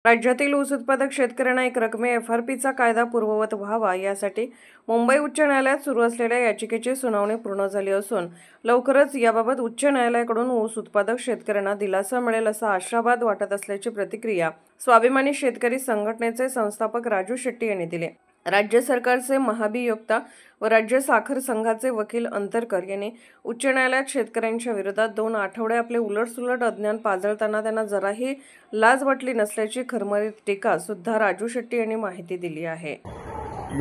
राज्यातील ऊस उत्पादक शेतकऱ्यांना एक रकमी एफआरपीचा कायदा पूर्ववत व्हावा यासाठी मुंबई उच्च न्यायालयात सुरू असलेल्या याचिकेची सुनावणी पूर्ण झाली असून लवकरच याबाबत उच्च न्यायालयाकडून ऊस उत्पादक शेतकऱ्यांना दिलासा मिळेल असा आशावाद वाटत असल्याची प्रतिक्रिया स्वाभिमानी शेतकरी संघटनेचे संस्थापक राजू शेट्टी यांनी दिली। राज्य सरकारचे महाभियोक्ता व राज्य साखर संघाचे वकील अंतरकर यांनी उच्च न्यायालयात शेतकऱ्यांच्या विरोधात 2 आठवडे आपले उलटसुलट अज्ञान पाजळताना त्यांना जराही लाज वाटली नसल्याची खरमरीत टीका सुद्धा राजू शेट्टी यांनी माहिती दिली आहे।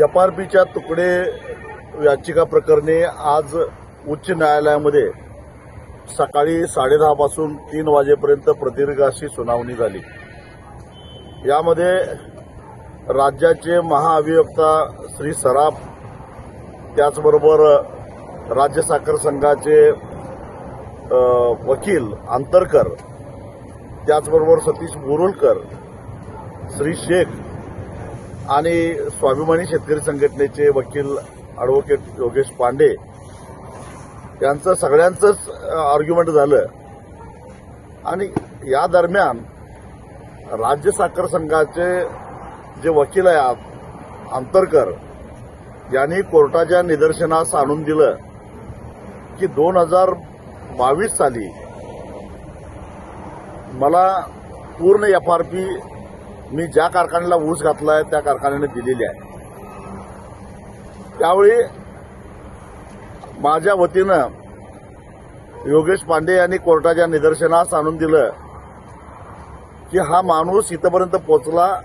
एफआरपीच्या तुकडे याचिका प्रकरणी आज उच्च न्यायालयामध्ये सकाळी 10:30 पासून 3 वाजेपर्यंत प्रदीर्घ अशी सुनावणी झाली। यामध्ये राज्याचे महाअभियोक्ता श्री सराफ, त्याचबरोबर राज्य साखर संघाचे वकील अंतरकर, त्याचबरोबर सतीश बोरुलकर, श्री शेख आणि स्वाभिमानी शेतकरी संघटनेचे वकील ॲडव्होकेट योगेश पांडे यांचं सगळ्यांचंच आर्ग्युमेंट झालं। आणि या दरम्यान राज्य साखर संघाचे जे वकील आहेत अंतरकर यांनी कोर्टाच्या निदर्शनास आणून दिलं की 2022 साली मला पूर्ण एफआरपी मी ज्या कारखान्याला ऊस घातलाय त्या कारखान्याने दिलेली आहे। त्यावेळी माझ्या वतीनं योगेश पांडे यांनी कोर्टाच्या निदर्शनास आणून दिलं की हा माणूस इथपर्यंत पोहोचला,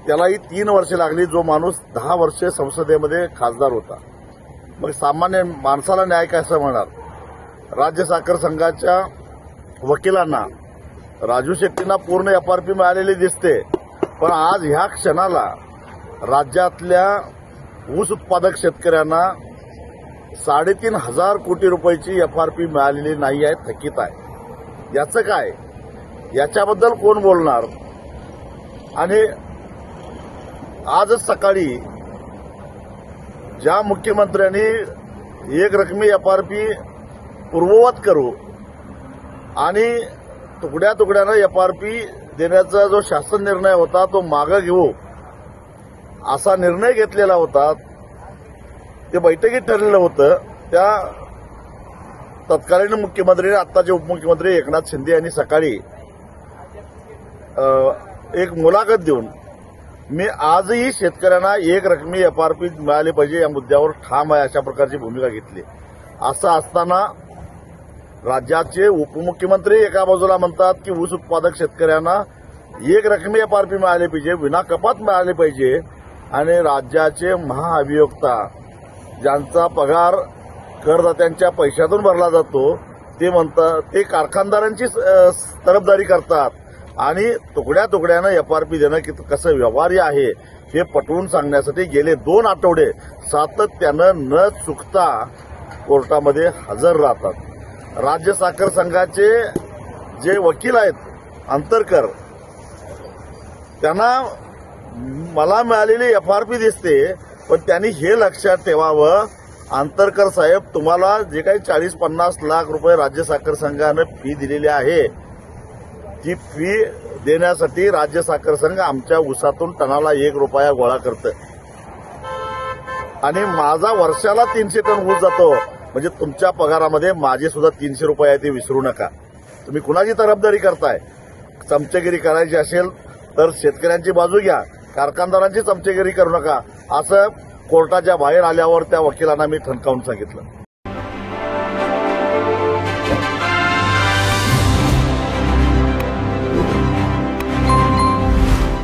त्यालाही 3 वर्षे लागली, जो माणूस 10 वर्षे संसदेमध्ये खासदार होता। मग सामान्य माणसाला न्याय कसा मिळणार? राज्य साखर संघाच्या वकिलांना राजू शेट्टींना पूर्ण एफआरपी मिळालेली दिसते, पण आज ह्या क्षणाला राज्यातल्या ऊस उत्पादक शेतकऱ्यांना 3,500 कोटी रुपयाची एफआरपी मिळालेली नाही आहे, थकीत आहे। याचं काय? याच्याबद्दल कोण बोलणार? आणि आजच सकाळी ज्या मुख्यमंत्र्यांनी एक रकमी एफआरपी पूर्ववत करू आणि तुकड्या तुकड्यानं एफआरपी देण्याचा जो शासन निर्णय होता तो मागे घेऊ असा निर्णय घेतलेला होता, ते बैठकीत ठरलेलं होतं। त्या तत्कालीन मुख्यमंत्री आत्ताचे उपमुख्यमंत्री एकनाथ शिंदे यांनी सकाळी एक मुलाखत देऊन मी आजही शेतकऱ्यांना एक रकमी एफआरपी मिळाली पाहिजे या मुद्द्यावर ठाम आहे अशा प्रकारची भूमिका घेतली। असं असताना राज्याचे उपमुख्यमंत्री एका बाजूला म्हणतात की ऊस उत्पादक शेतकऱ्यांना एक रकमी एफआरपी मिळाली पाहिजे, विनाकपात मिळाली पाहिजे, आणि राज्याचे महाअभियोक्ता ज्यांचा पगार करदात्यांच्या पैशातून भरला जातो ते म्हणतात, ते कारखानदारांची तरफदारी करतात आणि तुकड्या तुकड्यानं एफआरपी देणं कसं व्यवहार्य आहे हे पटवून सांगण्यासाठी गेले 2 आठवडे सातत्यानं न चुकता कोर्टामध्ये हजर राहतात। राज्य साखर संघाचे जे वकील आहेत अंतरकर, त्यांना मला मिळालेली एफआरपी दिसते, पण त्यांनी हे लक्षात ठेवावं, अंतरकर साहेब, तुम्हाला जे काही 40-50 लाख रुपये राज्य साखर संघानं फी दिलेली आहे, ती फी देण्यासाठी राज्य साखर संघ आमच्या ऊसातून टनाला 1 रुपया गोळा करतं आणि माझा वर्षाला 300 टन ऊस जातो, म्हणजे तुमच्या पगारामध्ये माझे सुद्धा 300 रुपये आहे ते विसरू नका। तुम्ही कुणाची तरफदारी करताय? चमचेगिरी करायची असेल तर शेतकऱ्यांची बाजू घ्या, कारखानदारांची चमचेगिरी करू नका, असं कोर्टाच्या बाहेर आल्यावर त्या वकिलांना मी ठणकावून सांगितलं।